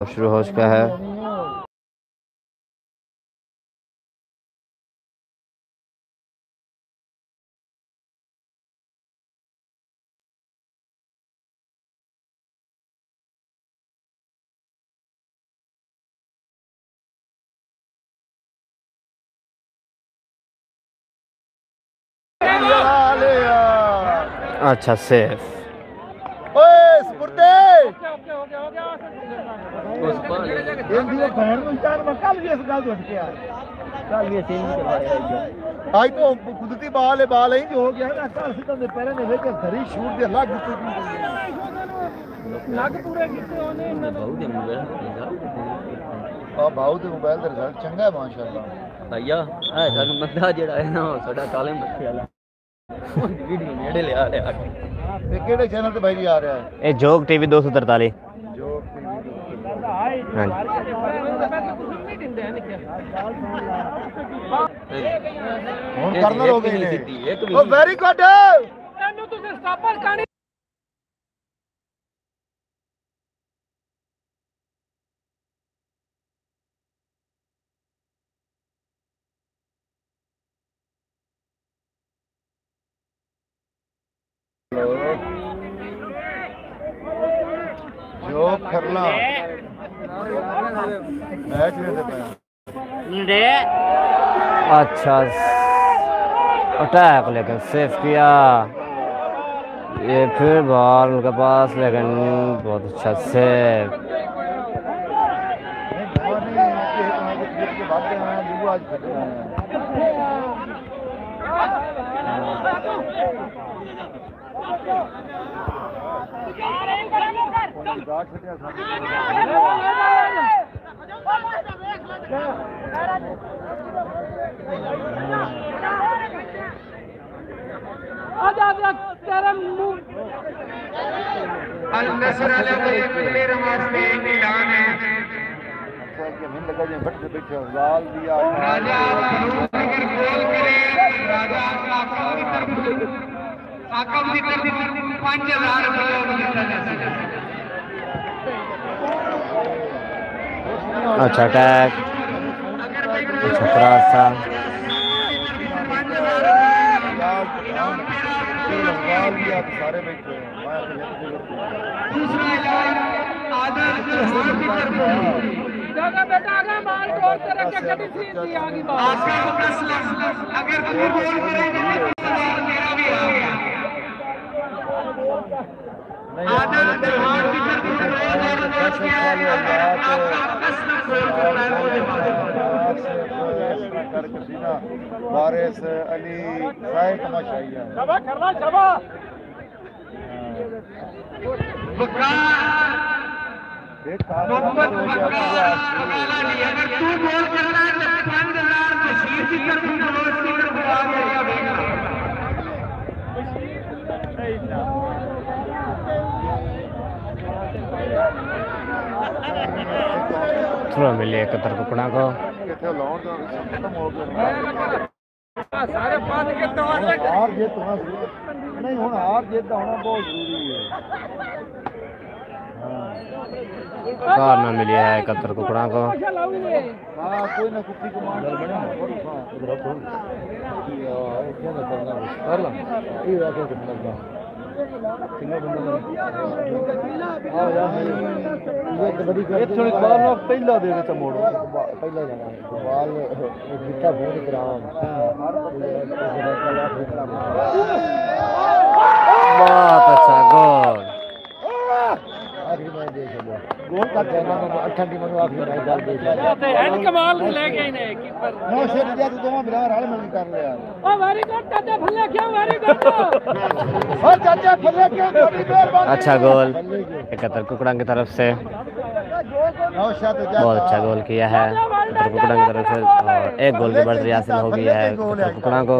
शुरू हो चुका है। अच्छा सेफ आज तो कुदरती बाल है, बाल ही जो हो गया ना कल से तो पहले ने लेकर धरी शूट दे लग पूरे किते होने बहुत भाऊ दे मोबाइल दा रिजल्ट चंगा है माशाल्लाह भैया है सन बंदा जेड़ा है ना साडा काले मथे वाला वीडियो नेड़े ले आ रहा है। ते केड़े चैनल ते भाई जी आ रहा है? ए जोग टीवी 243। जोग टीवी ਹੁਣ ਕਰਨਲ ਹੋ ਗਏ ਨੇ। ਉਹ ਵੈਰੀ ਗੁੱਡ ਇਹਨੂੰ ਤੁਸੀਂ ਸਟਾਪਰ ਕਾਣੀ जो करना मैच में दे अच्छा अटैक लेकिन सेफ किया ये फिर बॉल उनके पास लेकिन बहुत अच्छा सेफ। अच्छा अटैक छतरा सा सारे बैठे वारिस अली तमाशाइया थोड़ा मिले कतर कुकड़ा को सारे पाँच के हार जीत नहीं हूँ हार जीत होना बहुत जरूरी है। कार ना मिली है कतर कुकड़ा को। हाँ कोई ना कुछ कमांड पहला दे देता मोड़ पहला जाना बाल जितना बहुत ग्राम बहुत अच्छा गोल गोल का कहना मैं 8 टीमों में आखिरी मैच डाल दिया हेड कमाल ले गए ने कीपर नो से दिया तो दोनों मिला रल मिल कर ले यार ओ वेरी गुड चाचा फल्ले क्यों वेरी गुड ओ चाचा फल्ले क्यों बड़ी मेहरबानी। अच्छा गोल कतर कुकड़ा की तरफ से बहुत अच्छा गोल किया है कतर कुकड़ा की तरफ से और एक गोल की बढ़ती हासिल हो गई है कतर कुकड़ा को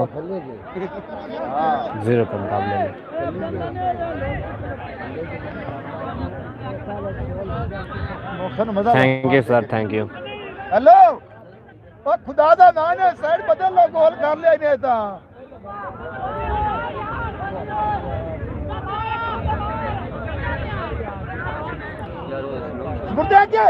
0 के मुकाबले में। Thank you sir thank you. Hello ओ खुदा दा नाम है साइड बदल लो गोल कर लिया नहीं था गुर्दे के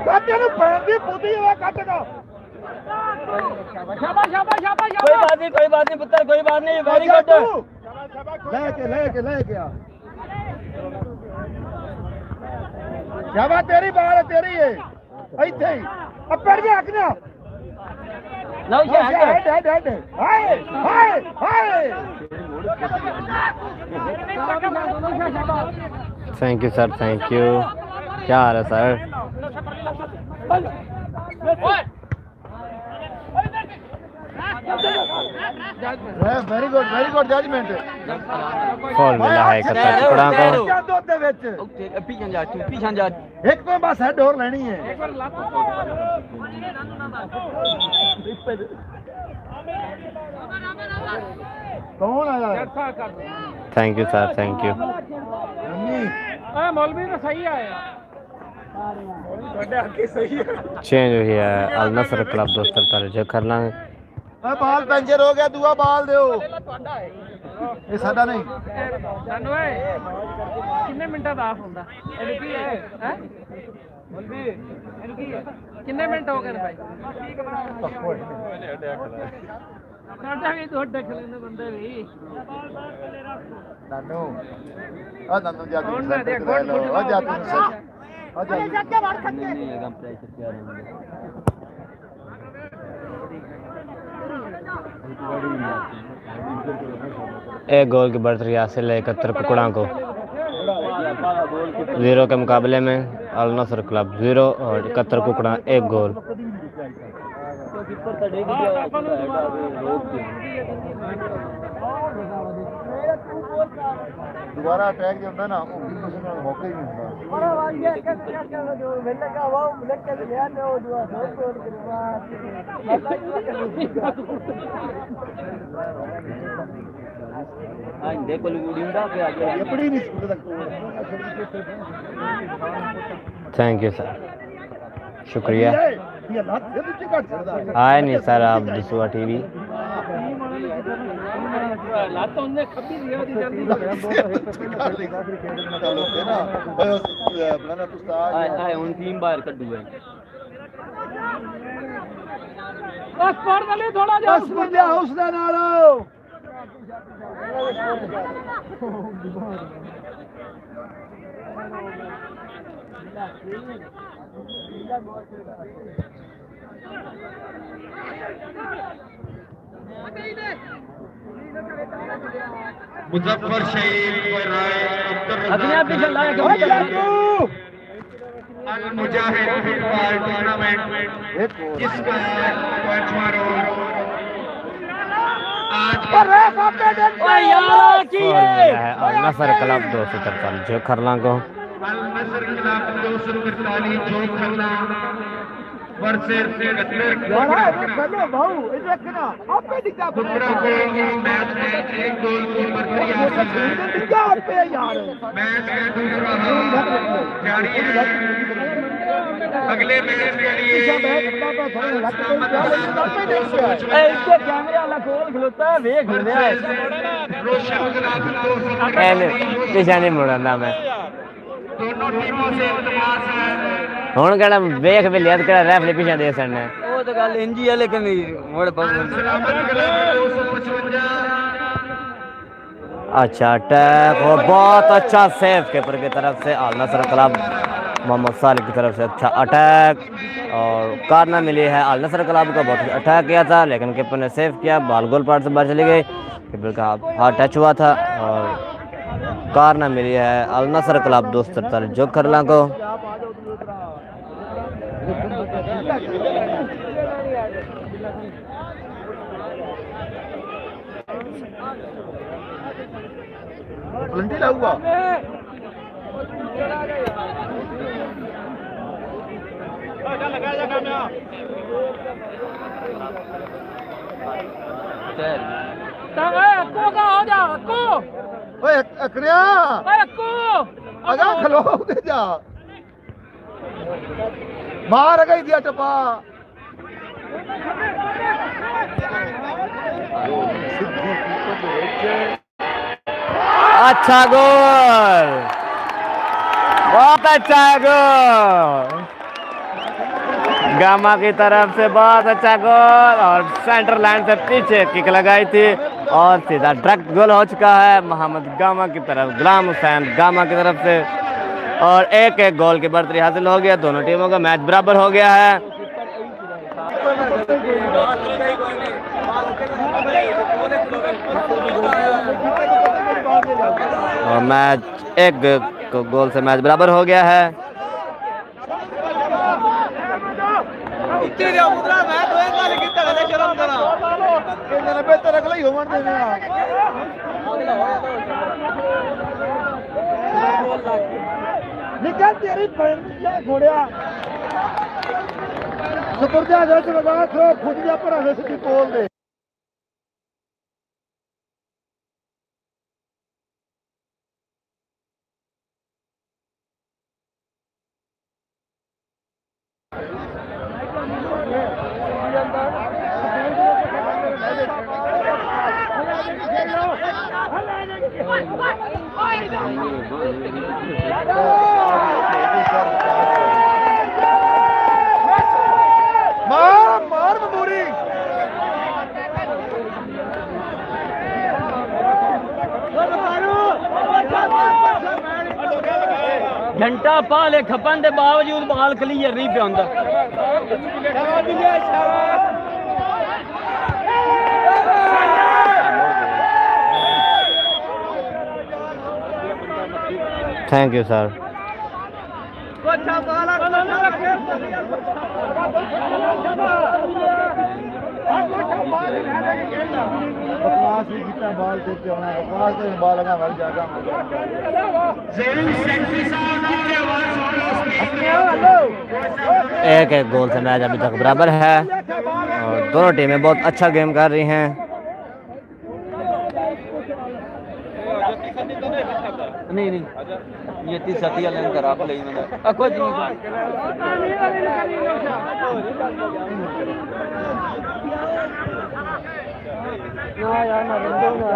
काटे नु पैंदी पुदी हुआ काटेगा शाबाश शाबाश शाबाश कोई बात नहीं पुत्र, कोई बात नहीं, वेरी गुड। लेके आ शाबाश, तेरी बाल है, तेरी है इथे ही अब पड़ गया हकना लो ये हेड हाय हाय हाय। Thank you sir, thank you. क्या हाल है सर? Very good judgement. फॉल मिला है कतर टुकड़ा को। दे विच पीछे जा एक तो बस हेड और लेनी है। कौन आया? Thank you sir, thank you. मौलवी तो सही आया, चेंज हुई है अल नसर क्लब दोस्त जो करना है। बाल पंचर हो गया, दुआ बाल दो। ये साडा नहीं ਸਾਨੂੰ ਕਿੰਨੇ ਮਿੰਟਾਂ ਦਾ ਆਫ ਹੁੰਦਾ? ਇਹਨੂੰ ਕੀ ਹੈ ਹੈ ਮੌਲਵੀ, ਇਹਨੂੰ ਕੀ ਹੈ? ਕਿੰਨੇ ਮਿੰਟ ਹੋ ਗਏ ਨੇ ਭਾਈ? ਸਾਡਾ ਵੀ ਦੋ ਡੱਕ ਲੈਂਦੇ ਬੰਦੇ ਵੀ। ਨਾਨੂ ਆ ਨਾਨੂ ਜਾ ਹੁਣ ਮੈਂ ਦੇਖ ਗੋਲ ਆ ਜਾ ਤੂੰ ਸਹੀ ਆ ਜਾ नहीं है प्रेशर क्या है एक गोल की बढ़तरी हासिल है 71 कुकड़ा को। 0 के मुकाबले में अल नसर क्लब 0 और 71 कुकड़ा 1 गोल। दोबारा अटैक जो होता है ना वो मौका ही नहीं होता। देखो लुड़ींदा पे आगे एपड़ी नहीं स्कूल तक। थैंक यू सर, शुक्रिया। ये लात से तुझे काट छड़ा आए नहीं सर आप दिसुआ टीवी। लात उन्हें खपी दिया दी जल्दी ना बनाना उस्ताद आए उन टीम बाहर कड्डू है बस पड़ गली थोड़ा जा बस बंदे हाउस दा नालो मुजफ्फर शहीद राय अपने आप पीछे लाया अल मुजाहिद फुटबॉल टूर्नामेंट जिसका 5वां राउंड आज अल नसर क्लब 243 जो खरला को अल नसर क्लब 243 जो खरला वर्सेस कतर हेलो भाऊ ये देखना आपे दिखा टुकड़ा को मैच में 1 गोल की बढ़तरी हासिल है। दिखा आपे यार मैच का दूसरा हाफ जारी है। अगले मैच के लिए इसके कैमरे वाला खोल खलोता है वे घूम रहा है रोशन क्लब पीछे नहीं मुड़ना मैं दोनों टीमों से इल्तमास है हूँ कहना वेख भी लिया कहना रेफरी पीछे दे सकना वो तो गल इंजी है लेकिन मोड़ सलामत क्लब 255 अच्छा अटैक और बहुत अच्छा सेफ कीपर की तरफ से अल नसर क्लब मोहम्मद सालिक की तरफ से अच्छा अटैक और कारना मिली है अल नसर क्लब को। बहुत अटैक किया था लेकिन कीपर ने सेव किया, बॉल गोल पार से बाहर चली गई, कीपर का हाथ टच हुआ था और कारना मिली है अल नसर क्लब 243 जो खरला को। प्लंटी लाऊंगा अक्कू का हो जा अक्कू ओए अकरिया अक्कू आजा खलो दे जा मार गई दिया टपा अच्छा गोल बहुत अच्छा है गोल, गामा की तरफ से बहुत अच्छा गोल, और सेंटर लाइन से पीछे किक लगाई थी और सीधा डायरेक्ट गोल हो चुका है मोहम्मद गामा की तरफ, गुलाम हुसैन गामा की तरफ से। और एक एक गोल की बढ़तरी हासिल हो गया, दोनों टीमों का मैच बराबर हो गया है। और मैच एक गोल से मैच बराबर हो गया है। निकल तेरी घोड़िया सुपुर्जा जो लगा थो खुद जा पर हमें से बोल दे। मार मार बबूरी घंटा पाले खपन के बावजूद बाल क्लीयर नहीं पिया हुंदा। Thank you sir. बाल बाल लगा मर जाएगा। एक एक गोल से मैच अभी तक बराबर है और दोनों टीमें बहुत अच्छा गेम कर रही हैं। नहीं नहीं ये 30 लाइन करा आप ले मैंने कोई ना यार ना बंदो ना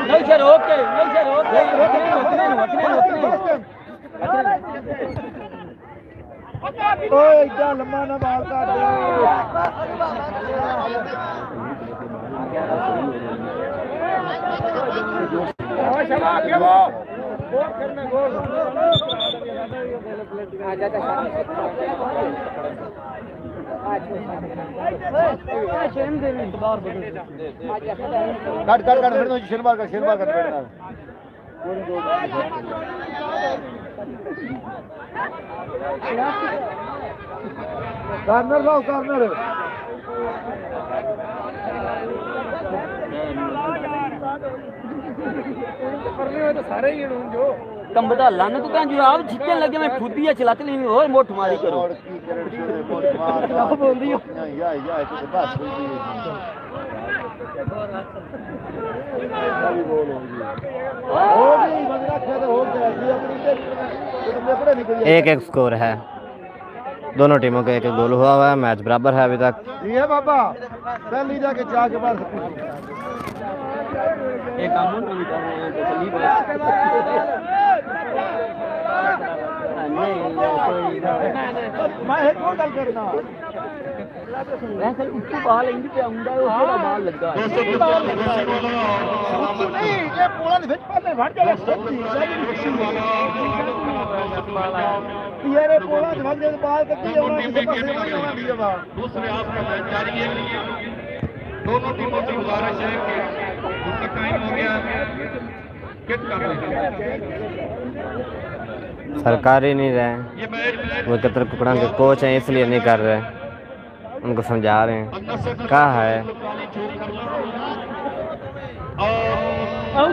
नहीं सर ओके नहीं सर ओए इतना लंबा ना बाल काट दे। कट फिर तो शेरबार कर बैठना कॉर्नर लो कॉर्नर तो सारे ही जो कम बता लाने तो क्या जो आप छिक्के लगे मैं फुदिया चलाते नहीं और मोट मारी करो बोल रही हो या तो बस एक एक स्कोर है, दोनों टीमों का एक एक गोल हुआ है, मैच बराबर है अभी तक। ये बाबा पहले जाके चाह के बाद एक काम नहीं कर रहे हैं तसल्ली मैं एक और गल करना मैं सर उसको बाल इंज पे आऊंगा उसका बाल लगा नहीं ये पूरा विच पाने भट गया ये पूरा भट गया बाल कटी होना किसी पासे नहीं होना दिया बा दूसरे हाफ का मैच जारी है। दोनों टीमों से गुजारिश है कि उनका टाइम हो गया किक कर सरकारी नहीं रहे, वो कतर कुकड़ा के कोच हैं इसलिए नहीं कर रहे, उनको समझा रहे हैं कहा है।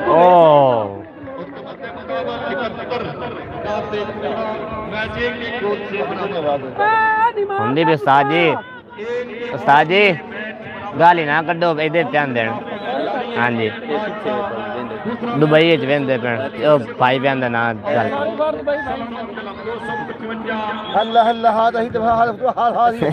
ओ हिंदी भी उस्ताद जी गाली ना कड्डो इधर ध्यान देना। हाँ जी दुबई वेंदे पे भाई वेंदा ना गल अल्लाह अल्लाह हाथ ही तो हाल ही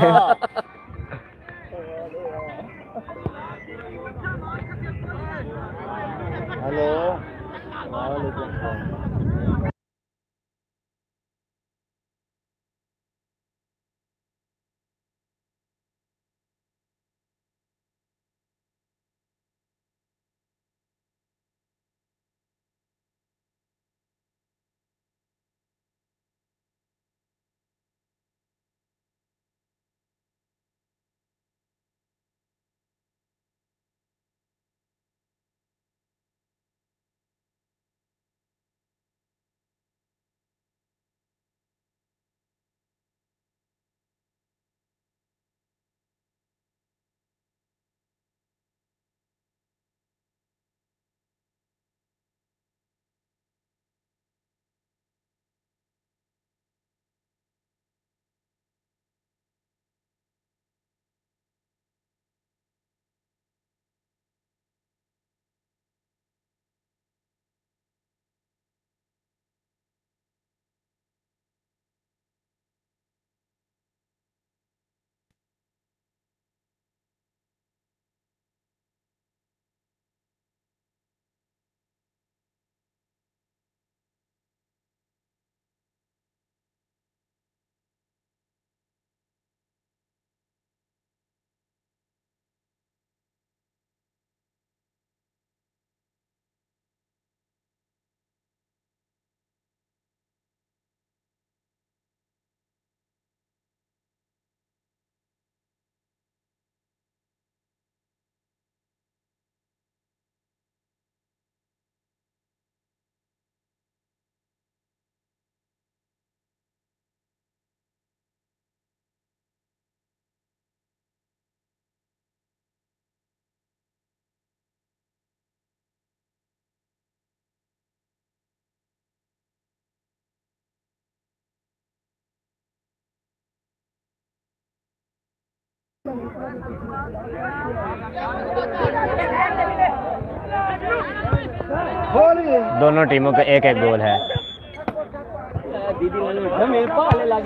दोनों टीमों का एक एक गोल है।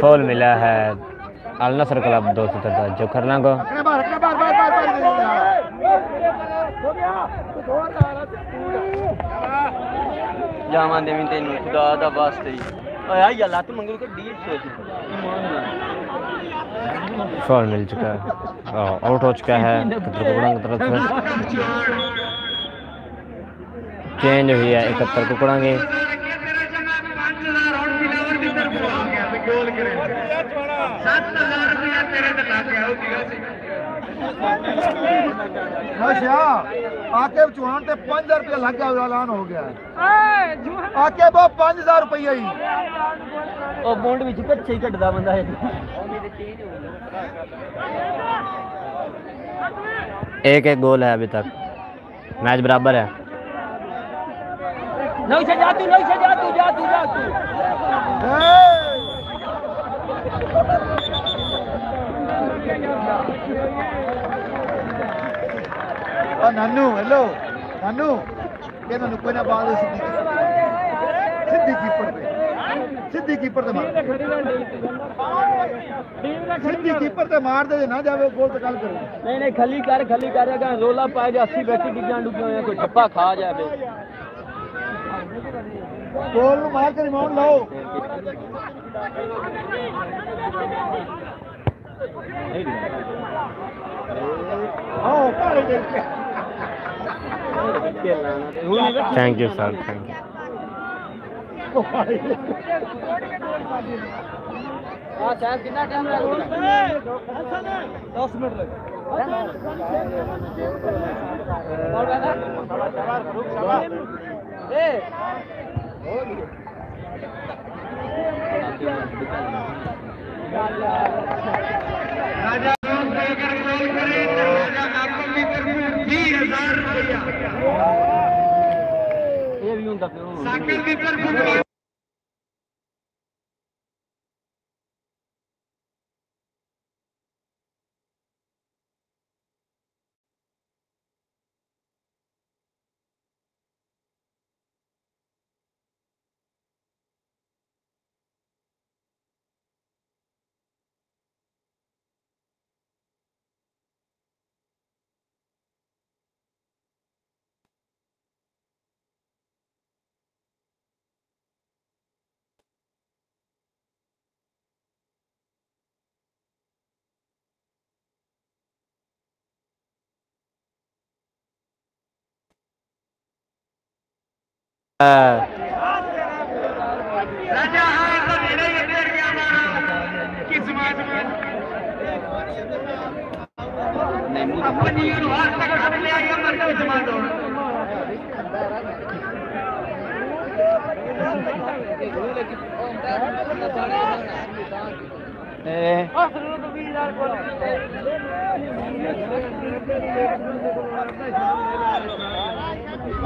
फॉल मिला है अल नसर क्लब 217 जो खरना को। जावां देवी तेनू खुदा दा वास्ते ओए आ या लत मंगल को 150 ईमान नाल फॉल मिल चुका है, आउट हो चुका है कुकड़ा की तरफ से। चेंज हुई है 71 कुकड़ा की। आके चौहान ते 5000 रुपया लग गया, ऐलान हो गया आके वो 5000 रुपया ही ओ बॉन्ड विच कच्चे ही कटदा बंदा है। एक एक गोल है अभी तक, मैच बराबर है। नहीं से जा तू नानू हेलो नानू ये नानू कोई ना बाल सीधी कीपर पे मार सीधी कीपर पे मार दे ना जावे गोल तो कल करो। नहीं खली कर अगर रोला पाए जा 80 बैठी डिग्गा डुगे होया कोई छप्पा खा जाए गोल नु मार के रिमाउंड लाओ। Thank you sir, thank you. कितना टाइम लगेगा? 10 मिनट राजा अगर गोल करे तो राजा आपको भी 20,000 रुपया ये भी उनका साकर की तरफ राजा हाय तो नेड़े ही बैठ गया हमारा किस समाज में अपनी हाथ तक हाथ ले आया मर के समाज हो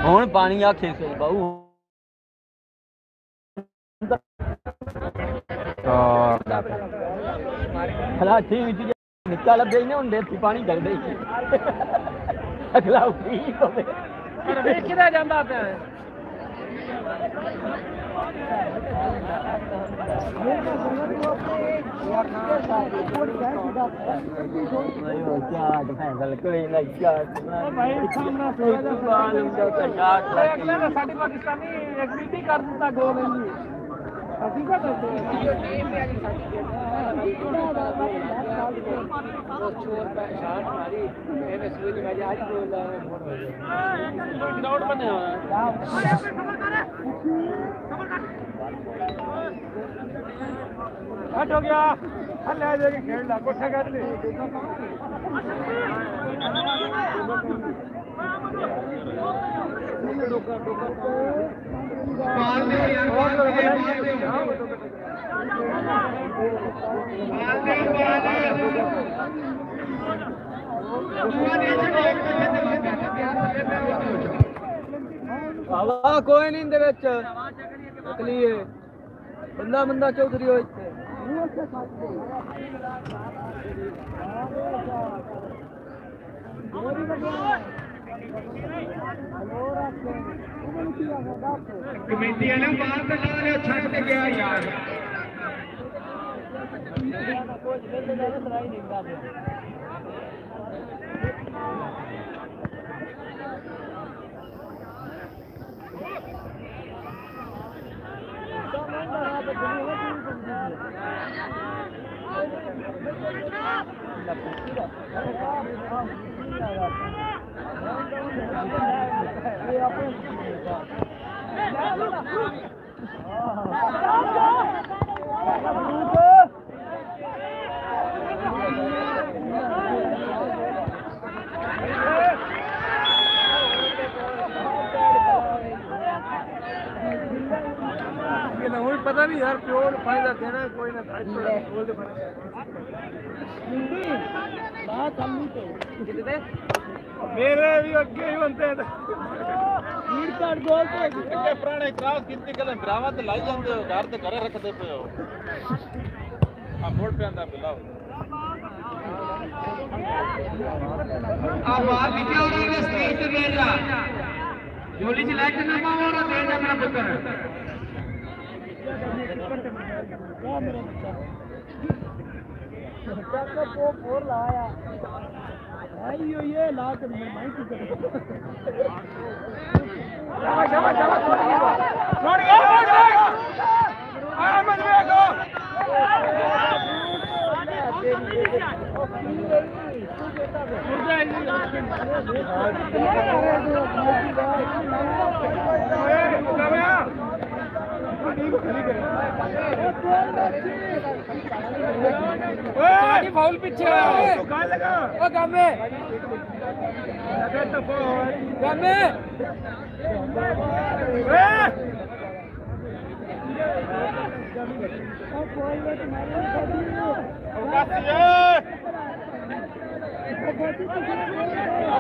ਹੁਣ ਪਾਣੀ ਆਖੇ ਸੇ ਬਾਹੂ ਖਲਾ ਠੀਕ ਜੀ ਨਿੱਕਾ ਲੱਗੇ ਨੇ ਹੁਣ ਦੇਤੀ ਪਾਣੀ ਜਲਦੇ ਅਗਲਾ ਠੀਕ ਹੋਵੇ ਪਰ ਵੇਖਦਾ ਜਾਂਦਾ ਪਿਆ ਸਾਡੀ ਪਾਕਿਸਤਾਨੀ ਐਕਟੀਵਿਟੀ ਕਰ ਦਿੱਤਾ ਗੋਲ ਇੰਨੀ ਅਸੀਂ ਕਾ हट हो गया ले जाके खेल ला कोठा कर ले हवा कोई नहीं दे विच निकलिए बंदा बंदा चौधरी हो इत्थे कमेटी वाले बाहर से ला रहे छड़ के गया यार पता नहीं यार प्योर फायदा देना कोई ना बोल दे मेरे भी अगे ही बनते हैं पुराने क्रास कितनी गल ड्रामा तो लाई जाते हो घर तो घरे रखते पे हो मोड़ पे आंदा पिलाओ अब आप भी क्या हो रहा है स्क्रीन पे भेज रहा जोली से लेके ना मारो ना भेज अपना पुत्र ये ला कर फाउल पीछे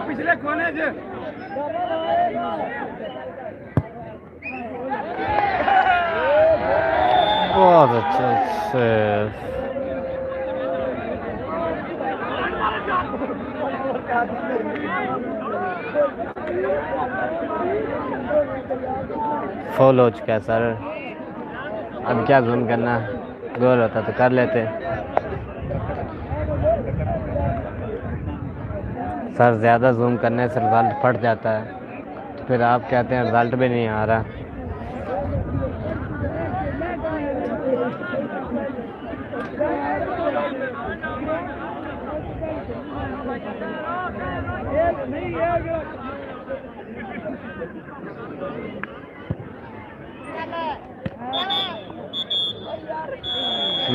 पिछले कोने से बहुत अच्छा सेव फॉल हो चुका है सर। अब क्या जूम करना, गोल होता तो कर लेते। सर ज़्यादा जूम करने से रिजल्ट फट जाता है, तो फिर आप कहते हैं रिजल्ट भी नहीं आ रहा।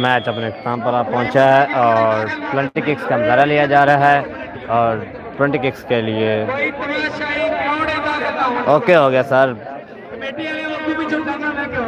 मैच अपने इख्तिताम पर पहुंचा है और 20 किक्स का नज़ारा लिया जा रहा है और 20 किक्स के लिए ओके हो गया सर। कमेटी वाले भी